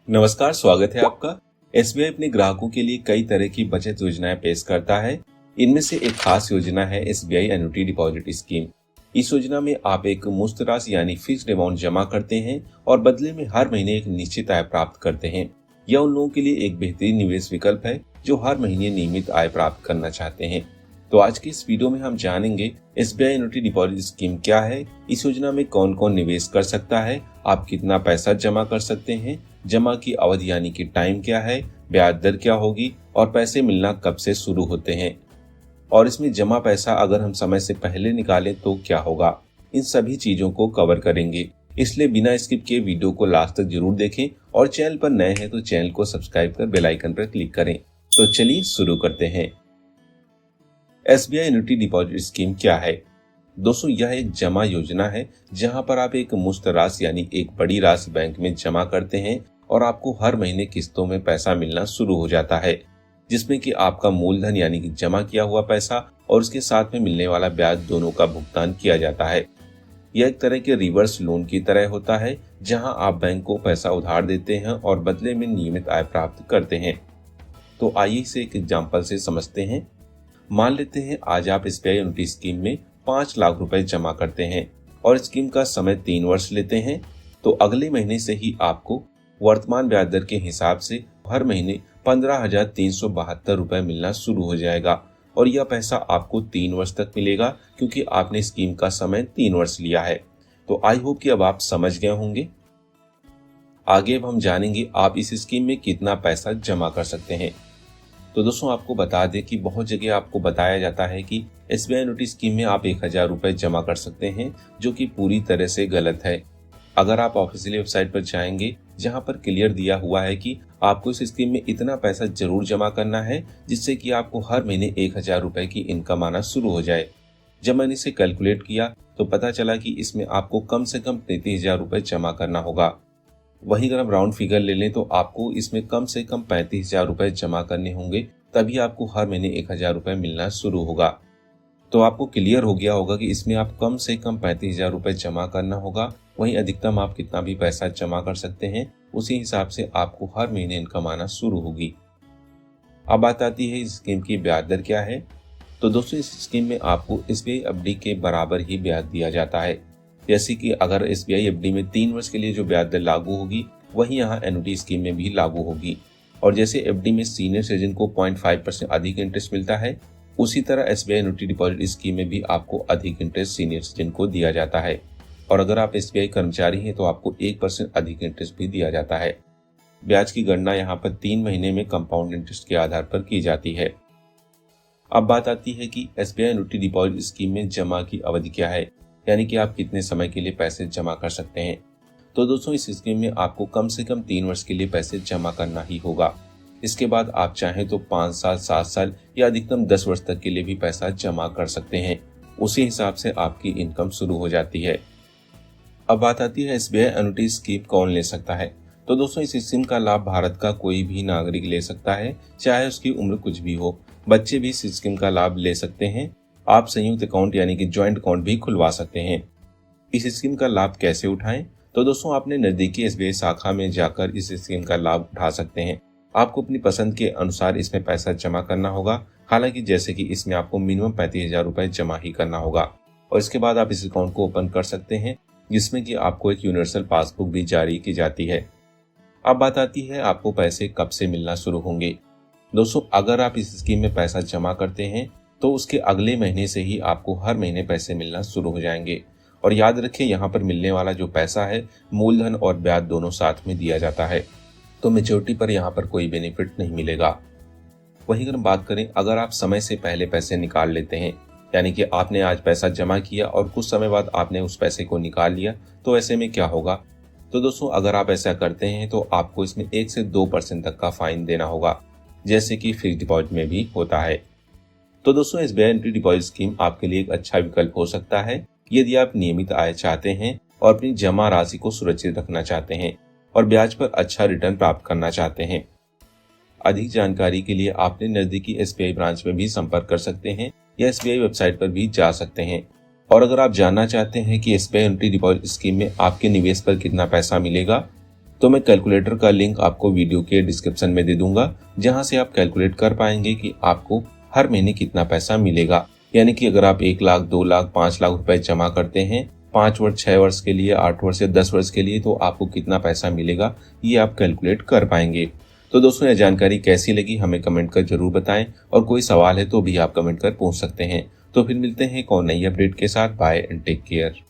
नमस्कार, स्वागत है आपका। एसबीआई अपने ग्राहकों के लिए कई तरह की बचत योजनाएं पेश करता है। इनमें से एक खास योजना है एसबीआई एन्युटी डिपॉजिट स्कीम। इस योजना में आप एक मुफ्त राशि यानी फिक्स्ड अमाउंट जमा करते हैं और बदले में हर महीने एक निश्चित आय प्राप्त करते हैं। यह उन लोगों के लिए एक बेहतरीन निवेश विकल्प है जो हर महीने नियमित आय प्राप्त करना चाहते हैं। तो आज की इस वीडियो में हम जानेंगे एसबीआई एन्युटी डिपॉजिट स्कीम क्या है, इस योजना में कौन कौन निवेश कर सकता है, आप कितना पैसा जमा कर सकते हैं, जमा की अवधि यानी कि टाइम क्या है, ब्याज दर क्या होगी और पैसे मिलना कब से शुरू होते हैं, और इसमें जमा पैसा अगर हम समय से पहले निकालें तो क्या होगा। इन सभी चीजों को कवर करेंगे, इसलिए बिना स्किप किए वीडियो को लास्ट तक जरूर देखें और चैनल पर नए हैं तो चैनल को सब्सक्राइब कर बेल आइकन पर क्लिक करें। तो चलिए शुरू करते हैं। एसबीआई एन्युटी डिपॉजिट स्कीम क्या है? दोस्तों, यह एक जमा योजना है जहां पर आप एक मुफ्त राशि यानी एक बड़ी राशि बैंक में जमा करते हैं और आपको हर महीने किस्तों में पैसा मिलना शुरू हो जाता है, जिसमें कि आपका मूलधन यानी कि जमा किया हुआ पैसा और उसके साथ में मिलने वाला ब्याज दोनों का भुगतान किया जाता है। यह एक तरह के रिवर्स लोन की तरह होता है जहां आप बैंक को पैसा उधार देते हैं और बदले में नियमित आय प्राप्त करते हैं। तो आइए इसे एक एग्जाम्पल से समझते हैं। मान लेते हैं आज आप एसबीआई एन्युटी स्कीम में 5 लाख रुपए जमा करते हैं और स्कीम का समय 3 वर्ष लेते हैं, तो अगले महीने से ही आपको वर्तमान ब्याज दर के हिसाब से हर महीने 15,372 रुपए मिलना शुरू हो जाएगा और यह पैसा आपको 3 वर्ष तक मिलेगा क्योंकि आपने स्कीम का समय 3 वर्ष लिया है। तो आई होप कि अब आप समझ गए होंगे। आगे अब हम जानेंगे आप इस स्कीम में कितना पैसा जमा कर सकते हैं। तो दोस्तों, आपको बता दें कि बहुत जगह आपको बताया जाता है कि एसबीआई एन्युटी स्कीम में आप 1,000 रुपए जमा कर सकते हैं, जो कि पूरी तरह से गलत है। अगर आप ऑफिशियल वेबसाइट पर जाएंगे जहां पर क्लियर दिया हुआ है कि आपको इस स्कीम में इतना पैसा जरूर जमा करना है जिससे कि आपको हर महीने 1,000 रुपए की इनकम आना शुरू हो जाए। जब मैंने इसे कैलकुलेट किया तो पता चला कि इसमें आपको कम से कम 33,000 रुपए जमा करना होगा। वहीं अगर हम राउंड फिगर ले लें तो आपको इसमें कम से कम 35,000 रुपए जमा करने होंगे, तभी आपको हर महीने 1,000 रुपए मिलना शुरू होगा। तो आपको क्लियर हो गया होगा कि इसमें आप कम से कम 35,000 रुपए जमा करना होगा। वहीं अधिकतम आप कितना भी पैसा जमा कर सकते हैं, उसी हिसाब से आपको हर महीने इनकम आना शुरू होगी। अब बात आती है इस स्कीम की ब्याज दर क्या है। तो दोस्तों, इस स्कीम में आपको एसबीआई एफडी के बराबर ही ब्याज दिया जाता है। जैसे कि अगर एसबीआई एफडी में 3 वर्ष के लिए जो ब्याज दर लागू होगी वही यहाँ एन्युटी स्कीम में भी लागू होगी। और जैसे एफडी में सीनियर सिटीजन को 0.5% अधिक इंटरेस्ट मिलता है, उसी तरह एसबीआई एन्युटी डिपॉजिट स्कीम में भी आपको अधिक इंटरेस्ट सीनियर सिटीजन को दिया जाता है। और अगर आप एसबीआई कर्मचारी हैं तो आपको 1% अधिक इंटरेस्ट भी दिया जाता है। ब्याज की गणना यहाँ पर 3 महीने में कंपाउंड इंटरेस्ट के आधार पर की जाती है। अब बात आती है कि एसबीआई एन्युटी डिपॉजिट स्कीम में जमा की अवधि क्या है, यानी कि आप कितने समय के लिए पैसे जमा कर सकते हैं। तो दोस्तों, इस स्कीम में आपको कम से कम 3 वर्ष के लिए पैसे जमा करना ही होगा। इसके बाद आप चाहें तो 5 साल, 7 साल या अधिकतम 10 वर्ष तक के लिए भी पैसा जमा कर सकते हैं। उसी हिसाब से आपकी इनकम शुरू हो जाती है। अब बात आती है एसबीआई एन्युटी स्कीम कौन ले सकता है। तो दोस्तों, इस स्कीम का लाभ भारत का कोई भी नागरिक ले सकता है, चाहे उसकी उम्र कुछ भी हो। बच्चे भी इस स्कीम का लाभ ले सकते हैं। आप संयुक्त अकाउंट यानी कि ज्वाइंट अकाउंट भी खुलवा सकते हैं। इस स्कीम का लाभ कैसे उठाएं? तो दोस्तों, आपने नजदीकी एसबीआई शाखा में जाकर इस स्कीम का लाभ उठा सकते हैं। आपको अपनी पसंद के अनुसार इसमें पैसा जमा करना होगा। हालांकि जैसे कि इसमें आपको मिनिमम 35,000 रुपए जमा ही करना होगा और इसके बाद आप इस अकाउंट को ओपन कर सकते हैं, जिसमें कि आपको एक यूनिवर्सल पासबुक भी जारी की जाती है। अब बात आती है आपको पैसे कब से मिलना शुरू होंगे। दोस्तों, अगर आप इस स्कीम में पैसा जमा करते हैं तो उसके अगले महीने से ही आपको हर महीने पैसे मिलना शुरू हो जाएंगे। और याद रखें, यहाँ पर मिलने वाला जो पैसा है मूलधन और ब्याज दोनों साथ में दिया जाता है, तो मैच्योरिटी पर यहाँ पर कोई बेनिफिट नहीं मिलेगा। वहीं अगर हम बात करें, अगर आप समय से पहले पैसे निकाल लेते हैं, यानी कि आपने आज पैसा जमा किया और कुछ समय बाद आपने उस पैसे को निकाल लिया, तो ऐसे में क्या होगा। तो दोस्तों, अगर आप ऐसा करते हैं तो आपको इसमें 1 से 2% तक का फाइन देना होगा, जैसे कि फिक्स्ड डिपॉजिट में भी होता है। तो दोस्तों, एसबीआई एन्युटी डिपॉजिट स्कीम आपके लिए एक अच्छा विकल्प हो सकता है यदि आप नियमित आय चाहते हैं और अपनी जमा राशि को सुरक्षित रखना चाहते हैं और ब्याज पर अच्छा रिटर्न प्राप्त करना चाहते हैं। अधिक जानकारी के लिए आपने नजदीकी एसबीआई ब्रांच में भी संपर्क कर सकते हैं या एसबीआई वेबसाइट पर भी जा सकते हैं। और अगर आप जानना चाहते हैं कि एसबीआई एन्युटी डिपॉजिट स्कीम में आपके निवेश पर कितना पैसा मिलेगा, तो मैं कैलकुलेटर का लिंक आपको वीडियो के डिस्क्रिप्शन में दे दूंगा, जहां से आप कैलकुलेट कर पाएंगे कि आपको हर महीने कितना पैसा मिलेगा। यानी कि अगर आप 1 लाख, 2 लाख, 5 लाख रुपए जमा करते हैं 5 वर्ष, 6 वर्ष के लिए, 8 वर्ष या 10 वर्ष के लिए, तो आपको कितना पैसा मिलेगा ये आप कैलकुलेट कर पाएंगे। तो दोस्तों, यह जानकारी कैसी लगी हमें कमेंट कर जरूर बताएं, और कोई सवाल है तो भी आप कमेंट कर पूछ सकते हैं। तो फिर मिलते हैं एक और नई अपडेट के साथ। Bye and take care.